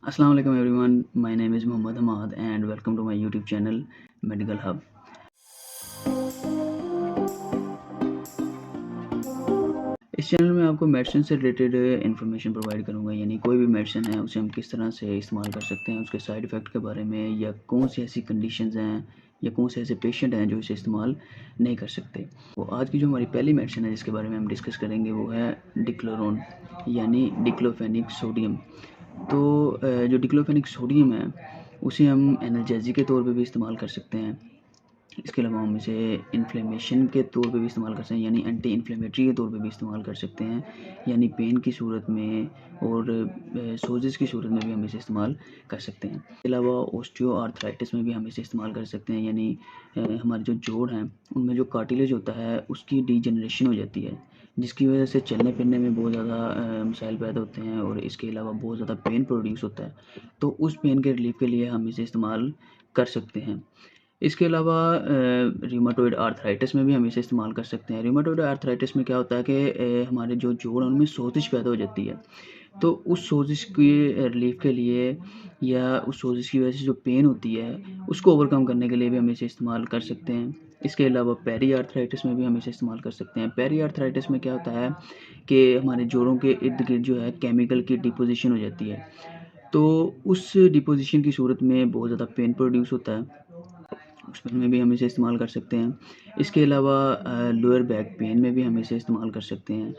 Assalamu alaikum everyone. My name is Muhammad Hamad and welcome to my YouTube channel Medical Hub. इस channel में आपको medicine से related information provide करूंगा, यानी कोई भी मेडिसिन है उसे हम किस तरह से इस्तेमाल कर सकते हैं, उसके साइड इफ़ेक्ट के बारे में, या कौन सी ऐसी कंडीशंस हैं या कौन से ऐसे पेशेंट हैं जो इसे इस्तेमाल नहीं कर सकते। तो आज की जो हमारी पहली मेडिसिन है जिसके बारे में हम डिस्कस करेंगे वो है डिक्लोरोन यानी डिक्लोफेनिक सोडियम। तो जो डिक्लोफेनिक सोडियम है उसे हम एनाल्जेसिक के तौर पे भी इस्तेमाल कर सकते हैं। इसके अलावा हम इसे इन्फ्लेमेशन के तौर पे भी इस्तेमाल कर सकते हैं, यानी एंटी इन्फ्लेमेटरी के तौर पे भी इस्तेमाल कर सकते हैं, यानी पेन की सूरत में और सोजिस की सूरत में भी हम इसे इस्तेमाल कर सकते हैं। इसके अलावा ऑस्टियो आर्थराइटिस में भी हम इसे इस्तेमाल कर सकते हैं, यानी हमारे जो जोड़ हैं उनमें जो कार्टिलेज होता है उसकी डीजनरेशन हो जाती है, जिसकी वजह से चलने फिरने में बहुत ज़्यादा मसाइल पैदा होते हैं और इसके अलावा बहुत ज़्यादा पेन प्रोड्यूस होता है। तो उस पेन के रिलीफ के लिए हम इसे इस्तेमाल कर सकते हैं। इसके अलावा रूमेटॉइड आर्थराइटिस में भी हम इसे इस्तेमाल कर सकते हैं। रूमेटॉइड आर्थराइटिस में क्या होता है कि हमारे जो जोड़ हैं उनमें सोजिश पैदा हो जाती है, तो उस सोजिश के रिलीफ के लिए या उस सोजिश की वजह से जो पेन होती है उसको ओवरकम करने के लिए भी हम इसे इस्तेमाल कर सकते हैं। इसके अलावा पेरी आर्थराइटिस में भी हम इसे इस्तेमाल कर सकते हैं। पेरी आर्थराइटिस में क्या होता है कि हमारे जोड़ों के इर्द गिर्द जो है केमिकल की डिपोजिशन हो जाती है, तो उस डिपोजिशन की सूरत में बहुत ज़्यादा पेन प्रोड्यूस होता है, उसमें भी हम इसे इस्तेमाल कर सकते हैं। इसके अलावा लोअर बैक पेन में भी हम इसे इस्तेमाल कर सकते हैं।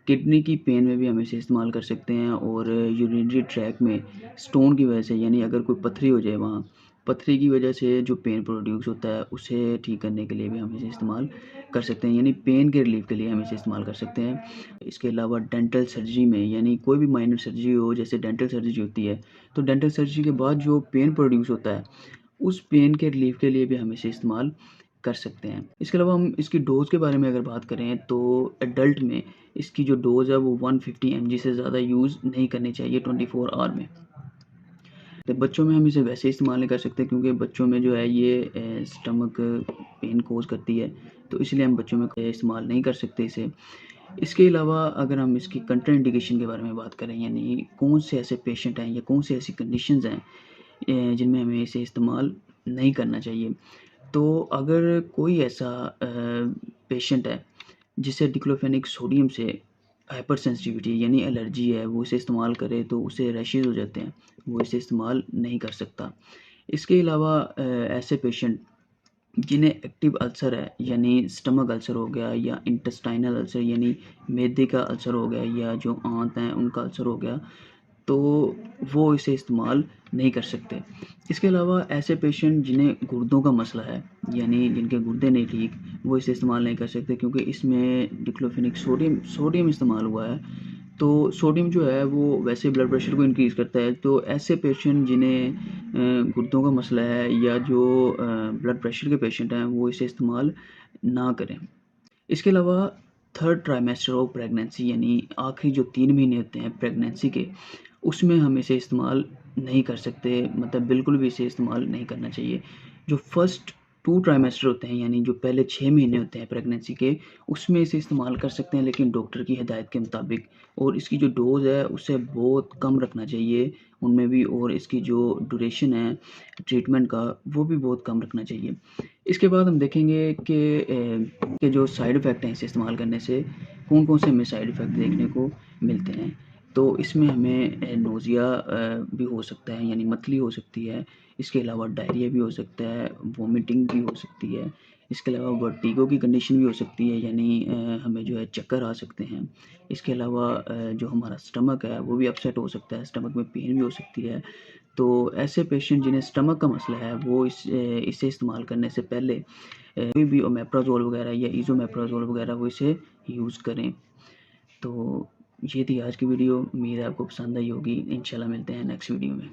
किडनी की पेन में भी हम इसे इस्तेमाल कर सकते हैं, और यूरिनरी ट्रैक में स्टोन की वजह से, यानी अगर कोई पथरी हो जाए वहाँ, पथरी की वजह से जो पेन प्रोड्यूस होता है उसे ठीक करने के लिए भी हम इसे इस्तेमाल कर सकते हैं, यानी पेन के रिलीफ के लिए हम इसे इस्तेमाल कर सकते हैं। इसके अलावा डेंटल सर्जरी में, यानी कोई भी माइनर सर्जरी हो, जैसे डेंटल सर्जरी होती है, तो डेंटल सर्जरी के बाद जो पेन प्रोड्यूस होता है उस पेन के रिलीफ के लिए भी हम इसे इस्तेमाल कर सकते हैं। इसके अलावा हम इसकी डोज़ के बारे में अगर बात करें तो एडल्ट में इसकी जो डोज़ है वो 150 mg से ज़्यादा यूज़ नहीं करनी चाहिए 24 आवर में। तो बच्चों में हम इसे वैसे इस्तेमाल नहीं कर सकते क्योंकि बच्चों में जो है ये स्टमक पेन कोज़ करती है, तो इसलिए हम बच्चों में इस्तेमाल नहीं कर सकते इसे। इसके अलावा अगर हम इसकी कंट्राइंडिकेशन के बारे में बात करें, यानी कौन से ऐसे पेशेंट हैं या कौन सी ऐसी कंडीशंस हैं जिनमें हमें इसे इस्तेमाल नहीं करना चाहिए। तो अगर कोई ऐसा पेशेंट है जिसे डिक्लोफेनिक सोडियम से हाइपर सेंसिटिविटी यानी एलर्जी है, वो इसे इस्तेमाल करे तो उसे रैशेज़ हो जाते हैं, वो इसे इस्तेमाल नहीं कर सकता। इसके अलावा ऐसे पेशेंट जिन्हें एक्टिव अल्सर है, यानी स्टमक अल्सर हो गया या इंटेस्टाइनल अल्सर यानी मैदे का अल्सर हो गया, या जो आंत हैं उनका अल्सर हो गया, तो वो इसे इस्तेमाल नहीं कर सकते। इसके अलावा ऐसे पेशेंट जिन्हें गुर्दों का मसला है, यानी जिनके गुर्दे नहीं ठीक, वो इसे इस्तेमाल नहीं कर सकते क्योंकि इसमें डिक्लोफेनिक सोडियम इस्तेमाल हुआ है। तो सोडियम जो है वो वैसे ब्लड प्रेशर को इंक्रीज़ करता है, तो ऐसे पेशेंट जिन्हें गुर्दों का मसला है या जो ब्लड प्रेशर के पेशेंट हैं वो इसे इस्तेमाल ना करें। इसके अलावा थर्ड ट्राइमेस्टर ऑफ प्रेगनेंसी, यानी आखिरी जो 3 महीने होते हैं प्रेगनेंसी के, उसमें हम इसे इस्तेमाल नहीं कर सकते, मतलब बिल्कुल भी इसे इस्तेमाल नहीं करना चाहिए। जो फर्स्ट 2 ट्राइमेस्टर होते हैं, यानी जो पहले 6 महीने होते हैं प्रेगनेंसी के, उसमें इसे इस्तेमाल कर सकते हैं, लेकिन डॉक्टर की हिदायत के मुताबिक, और इसकी जो डोज़ है उसे बहुत कम रखना चाहिए उनमें भी, और इसकी जो ड्यूरेशन है ट्रीटमेंट का वो भी बहुत कम रखना चाहिए। इसके बाद हम देखेंगे कि जो साइड इफ़ेक्ट हैं इसे इस्तेमाल करने से, कौन-कौन से हमें साइड इफ़ेक्ट देखने को मिलते हैं। तो इसमें हमें नोज़िया भी हो सकता है, यानी मतली हो सकती है। इसके अलावा डायरिया भी हो सकता है, वॉमिटिंग भी हो सकती है। इसके अलावा वर्टिगो की कंडीशन भी हो सकती है, यानी हमें जो है चक्कर आ सकते हैं। इसके अलावा जो हमारा स्टमक है वो भी अपसेट हो सकता है, स्टमक में पेन भी हो सकती है। तो ऐसे पेशेंट जिन्हें स्टमक का मसला है वो इसे इस्तेमाल करने से पहले कोई भी ओमेप्राज़ोल वगैरह या इज़ोमेप्राज़ोल वगैरह वो इसे यूज़ करें। तो ये थी आज की वीडियो, उम्मीद है आपको पसंद आई होगी। इंशाल्लाह मिलते हैं नेक्स्ट वीडियो में।